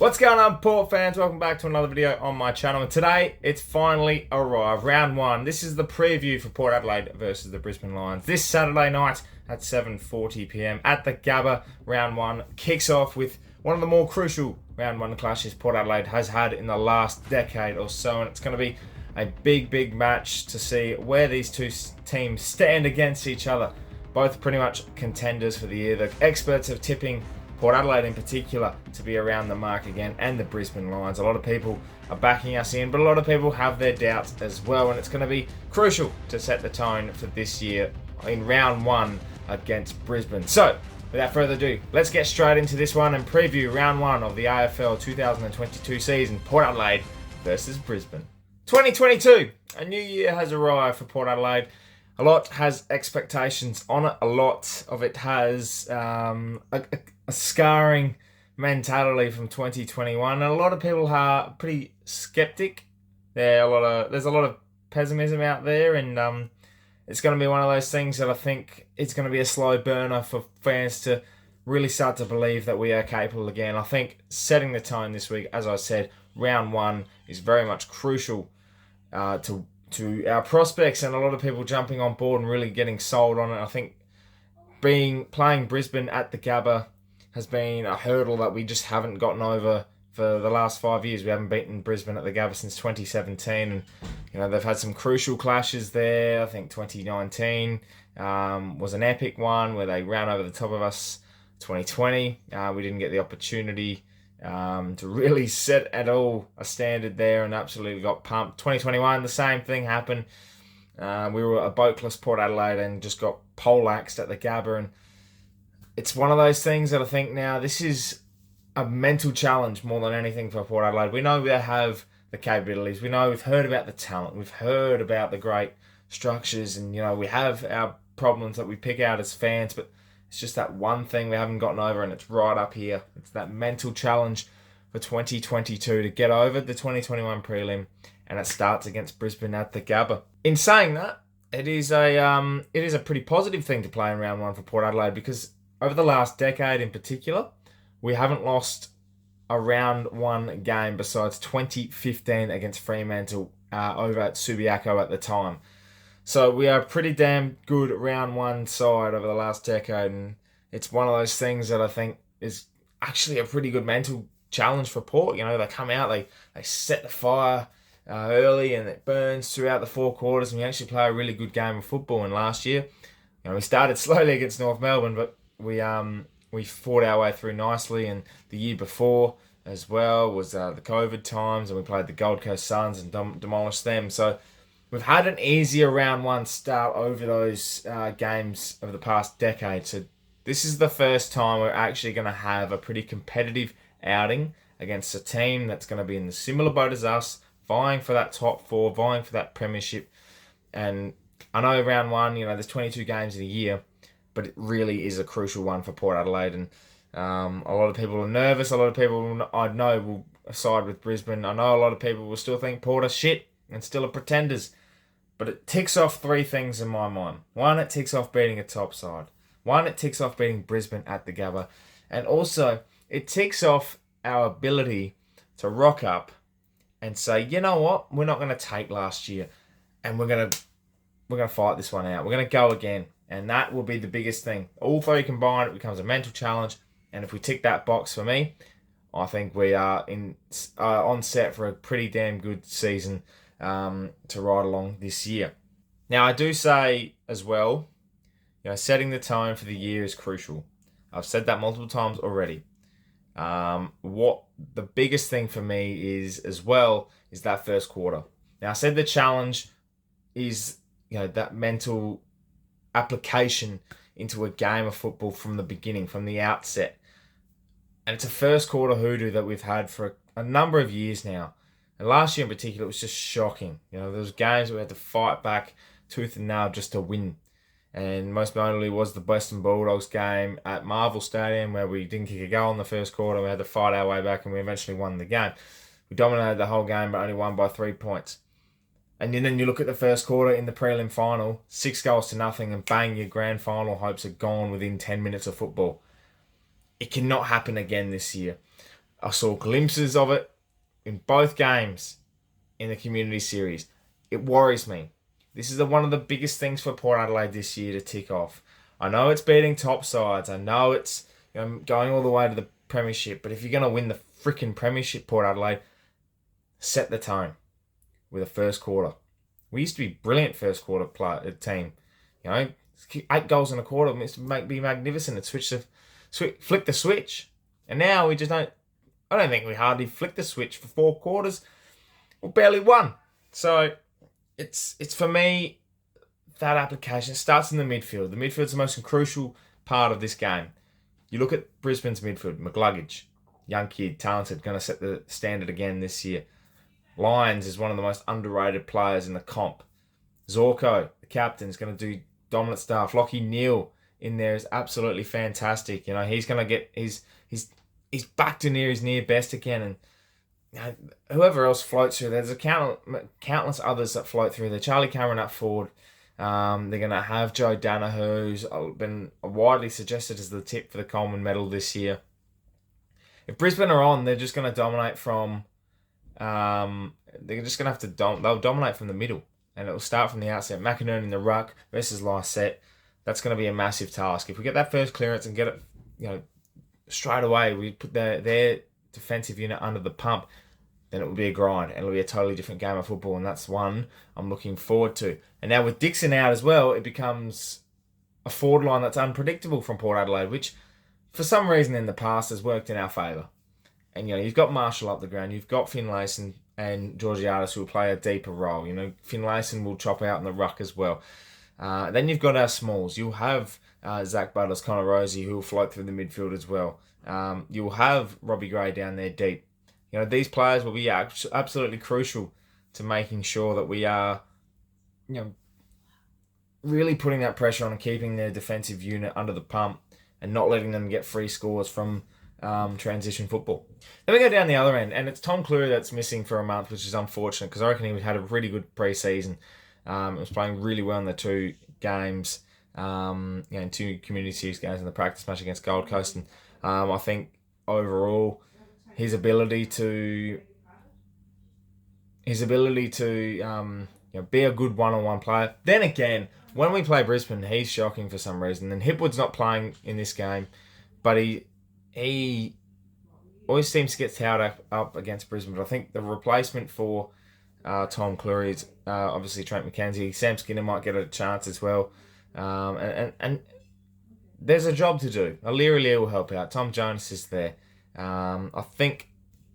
What's going on, Port fans? Welcome back to another video on my channel. And today, it's finally arrived. Round one. This is the preview for Port Adelaide versus the Brisbane Lions. This Saturday night at 7:40 p.m. at the GABBA. Round one kicks off with one of the more crucial round one clashes Port Adelaide has had in the last decade or so. And it's going to be a big match to see where these two teams stand against each other. Both pretty much contenders for the year. The experts are tipping Port Adelaide in particular to be around the mark again, and the Brisbane Lions. A lot of people are backing us in, but a lot of people have their doubts as well, and it's going to be crucial to set the tone for this year in round one against Brisbane. So, without further ado, let's get straight into this one and preview round one of the AFL 2022 season, Port Adelaide versus Brisbane. 2022, a new year has arrived for Port Adelaide. A lot has expectations on it. A lot of it has a scarring mentality from 2021. And a lot of people are pretty skeptic. There's a lot of pessimism out there, and it's going to be one of those things that I think it's going to be a slow burner for fans to really start to believe that we are capable again. I think setting the tone this week, as I said, round one is very much crucial to our prospects, and a lot of people jumping on board and really getting sold on it. I think playing Brisbane at the GABBA has been a hurdle that we just haven't gotten over for the last 5 years. We haven't beaten Brisbane at the GABBA since 2017, and they've had some crucial clashes there. I think 2019 was an epic one where they ran over the top of us. 2020, we didn't get the opportunity to really set at all a standard there, and absolutely got pumped. 2021, the same thing happened. We were a boatless Port Adelaide and just got poleaxed at the GABBA, and it's one of those things that I think now this is a mental challenge more than anything for Port Adelaide. We know we have the capabilities. We know we've heard about the talent. We've heard about the great structures, and we have our problems that we pick out as fans, but it's just that one thing we haven't gotten over, and it's right up here. It's that mental challenge for 2022 to get over the 2021 prelim, and it starts against Brisbane at the GABBA. In saying that, it is a pretty positive thing to play in round one for Port Adelaide, because over the last decade in particular, we haven't lost a round one game besides 2015 against Fremantle over at Subiaco at the time. So we are a pretty damn good round one side over the last decade, and it's one of those things that I think is actually a pretty good mental challenge for Port. They come out, they set the fire early, and it burns throughout the four quarters, and we actually play a really good game of football. And last year, we started slowly against North Melbourne, but we fought our way through nicely. And the year before as well was the COVID times, and we played the Gold Coast Suns and demolished them. So we've had an easier round one start over those games over the past decade. So this is the first time we're actually going to have a pretty competitive outing against a team that's going to be in the similar boat as us, vying for that top four, vying for that premiership. And I know round one, there's 22 games in a year, but it really is a crucial one for Port Adelaide. And a lot of people are nervous. A lot of people I know will side with Brisbane. I know a lot of people will still think Port are shit and still are pretenders. But it ticks off three things in my mind. One, it ticks off beating a top side. One, it ticks off beating Brisbane at the GABBA. And also, it ticks off our ability to rock up and say, you know what, we're not going to take last year, and we're going to fight this one out. We're going to go again. And that will be the biggest thing. All three combined, it becomes a mental challenge. And if we tick that box for me, I think we are on set for a pretty damn good season to ride along this year. Now, I do say as well, setting the tone for the year is crucial. I've said that multiple times already. What the biggest thing for me is as well is that first quarter. Now, I said the challenge is that mental application into a game of football from the beginning, from the outset. And it's a first quarter hoodoo that we've had for a number of years now. And last year in particular, it was just shocking. There was games where we had to fight back tooth and nail just to win. And most notably was the Western Bulldogs game at Marvel Stadium, where we didn't kick a goal in the first quarter. We had to fight our way back, and we eventually won the game. We dominated the whole game, but only won by 3 points. And then you look at the first quarter in the prelim final, 6 goals to nothing, and bang, your grand final hopes are gone within 10 minutes of football. It cannot happen again this year. I saw glimpses of it in both games in the Community Series. It worries me. This is one of the biggest things for Port Adelaide this year to tick off. I know it's beating top sides. I know it's going all the way to the Premiership. But if you're going to win the freaking Premiership, Port Adelaide, set the tone with a first quarter. We used to be brilliant first quarter team. 8 goals in a quarter be magnificent and flick the switch. And now we just don't. I don't think we hardly flicked the switch for 4 quarters. We barely won. So it's for me, that application starts in the midfield. The midfield's the most crucial part of this game. You look at Brisbane's midfield, McGluggage, young kid, talented, going to set the standard again this year. Lyons is one of the most underrated players in the comp. Zorko, the captain, is going to do dominant stuff. Lachie Neale in there is absolutely fantastic. He's going to get he's back to his near best again, and whoever else floats through, there's countless others that float through there. Charlie Cameron up forward. They're going to have Joe Danaher, who's been widely suggested as the tip for the Coleman medal this year. If Brisbane are on, they're just going to dominate from. They're just going to have to they'll dominate from the middle, and it will start from the outset. McInerney in the ruck versus Lysette. That's going to be a massive task. If we get that first clearance and get it, straight away, we put their defensive unit under the pump, then it will be a grind, and it'll be a totally different game of football, and that's one I'm looking forward to. And now with Dixon out as well, it becomes a forward line that's unpredictable from Port Adelaide, which for some reason in the past has worked in our favour. And you've got Marshall up the ground, you've got Finlayson and Georgiades who will play a deeper role. Finlayson will chop out in the ruck as well. Then you've got our smalls. You'll have Zach Butters, Connor Rosie, who will float through the midfield as well. You'll have Robbie Gray down there deep. These players will be absolutely crucial to making sure that we are, really putting that pressure on and keeping their defensive unit under the pump and not letting them get free scores from transition football. Then we go down the other end, and it's Tom Cleary that's missing for a month, which is unfortunate because I reckon he had a really good pre-season. He was playing really well in the 2 games, in 2 community series games and the practice match against Gold Coast. And I think overall, his ability to be a good one-on-one player. Then again, when we play Brisbane, he's shocking for some reason. And Hipwood's not playing in this game, but he always seems to get towed up against Brisbane. But I think the replacement for Tom Cleary is obviously Trent McKenzie. Sam Skinner might get a chance as well. And there's a job to do. Aliri will help out. Tom Jonas is there. I think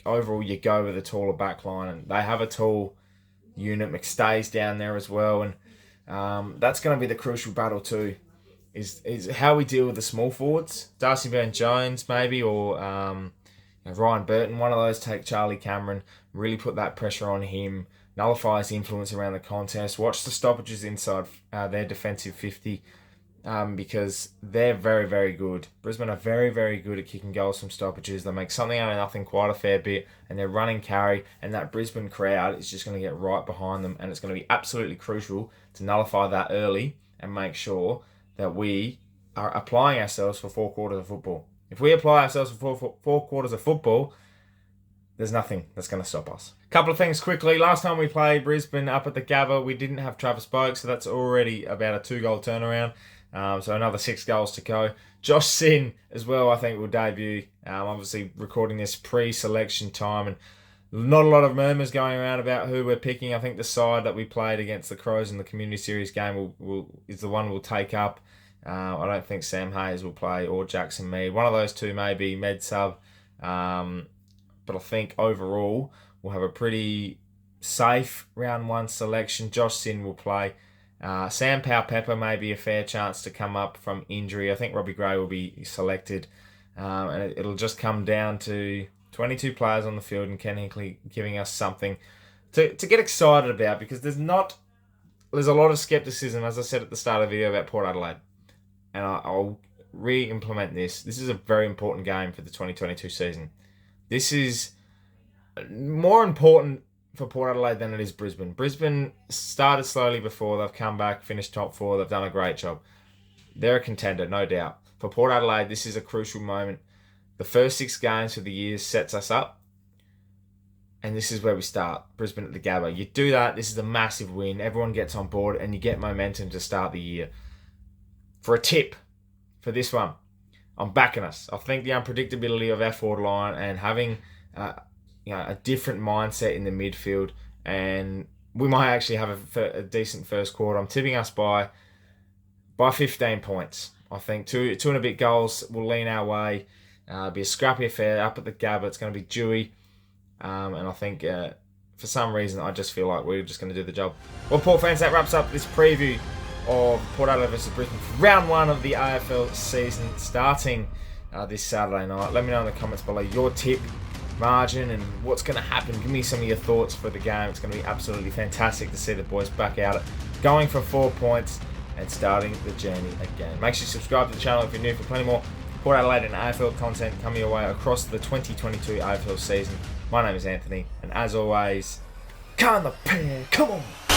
overall you go with a taller back line, and they have a tall unit. McStay's down there as well, and that's going to be the crucial battle too. Is how we deal with the small forwards. Darcy Byrne-Jones maybe, or Ryan Burton. One of those take Charlie Cameron. Really put that pressure on him. Nullify his influence around the contest. Watch the stoppages inside their defensive 50. Because they're very, very good. Brisbane are very, very good at kicking goals from stoppages. They make something out of nothing quite a fair bit, and they're running carry, and that Brisbane crowd is just going to get right behind them, and it's going to be absolutely crucial to nullify that early and make sure that we are applying ourselves for 4 quarters of football. If we apply ourselves for 4 quarters of football, there's nothing that's going to stop us. Couple of things quickly. Last time we played Brisbane up at the GABBA, we didn't have Travis Boak, so that's already about a 2-goal turnaround. So another 6 goals to go. Josh Sin as well, I think, will debut. Obviously recording this pre-selection time, and not a lot of murmurs going around about who we're picking. I think the side that we played against the Crows in the Community Series game is the one we'll take up. I don't think Sam Hayes will play, or Jackson Mead. One of those two may be med sub. But I think overall we'll have a pretty safe round 1 selection. Josh Sin will play. Sam Powell-Pepper may be a fair chance to come up from injury. I think Robbie Gray will be selected. And it'll just come down to 22 players on the field and Ken Hinkley giving us something to get excited about, because there's a lot of skepticism, as I said at the start of the video, about Port Adelaide. And I'll re-implement this. This is a very important game for the 2022 season. This is more important for Port Adelaide than it is Brisbane. Brisbane started slowly before. They've come back, finished top 4. They've done a great job. They're a contender, no doubt. For Port Adelaide, this is a crucial moment. The first 6 games for the year sets us up. And this is where we start. Brisbane at the GABBA. You do that, this is a massive win. Everyone gets on board and you get momentum to start the year. For a tip for this one, I'm backing us. I think the unpredictability of our forward line and having a different mindset in the midfield, and we might actually have a decent first quarter. I'm tipping us by 15 points. I think two and a bit goals will lean our way. Be a scrappy affair up at the GABBA. It's going to be dewy. And I think for some reason I just feel like we're just going to do the job. Well, Port fans, that wraps up this preview of Port Adelaide versus Brisbane for round 1 of the AFL season starting this Saturday night. Let me know in the comments below your tip, margin, and what's going to happen. Give me some of your thoughts for the game. It's going to be absolutely fantastic to see the boys back out at going for 4 points and starting the journey again. Make sure you subscribe to the channel if you're new for plenty more Port Adelaide and AFL content coming your way across the 2022 AFL season. My name is Anthony, and as always, come on, ThePear, come on!